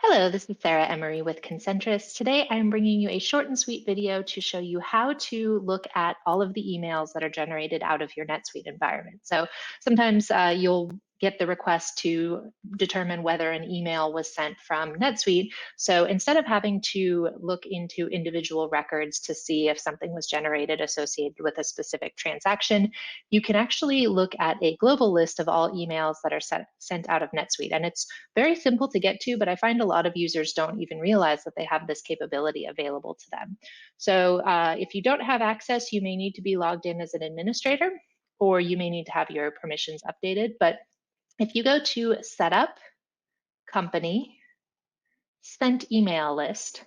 Hello, this is Sarah Emery with Concentrus. Today I'm bringing you a short and sweet video to show you how to look at all of the emails that are generated out of your NetSuite environment. So sometimes you'll get the request to determine whether an email was sent from NetSuite. So instead of having to look into individual records to see if something was generated associated with a specific transaction, you can actually look at a global list of all emails that are sent out of NetSuite. And it's very simple to get to, but I find a lot of users don't even realize that they have this capability available to them. So if you don't have access, you may need to be logged in as an administrator, or you may need to have your permissions updated. But if you go to Setup, Company, Sent Email List,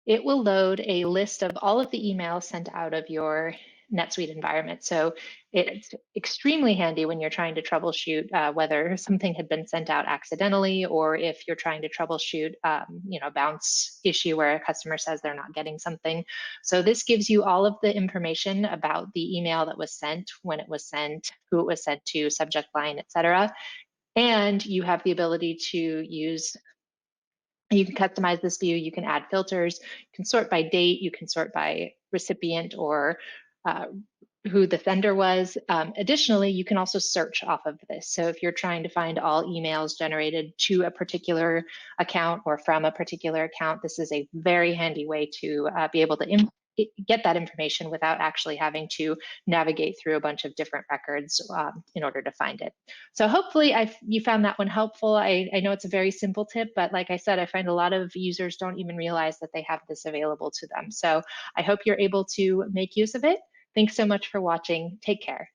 it will load a list of all of the emails sent out of your NetSuite environment. So it's extremely handy when you're trying to troubleshoot whether something had been sent out accidentally, or if you're trying to troubleshoot a bounce issue where a customer says they're not getting something. So this gives you all of the information about the email that was sent, when it was sent, who it was sent to, subject line, etc. And you have the ability to use, you can customize this view, you can add filters, you can sort by date, you can sort by recipient or who the sender was. Additionally, you can also search off of this. So if you're trying to find all emails generated to a particular account or from a particular account, this is a very handy way to be able to get that information without actually having to navigate through a bunch of different records in order to find it. So hopefully you found that one helpful. I know it's a very simple tip, but like I said, I find a lot of users don't even realize that they have this available to them. So I hope you're able to make use of it. Thanks so much for watching. Take care.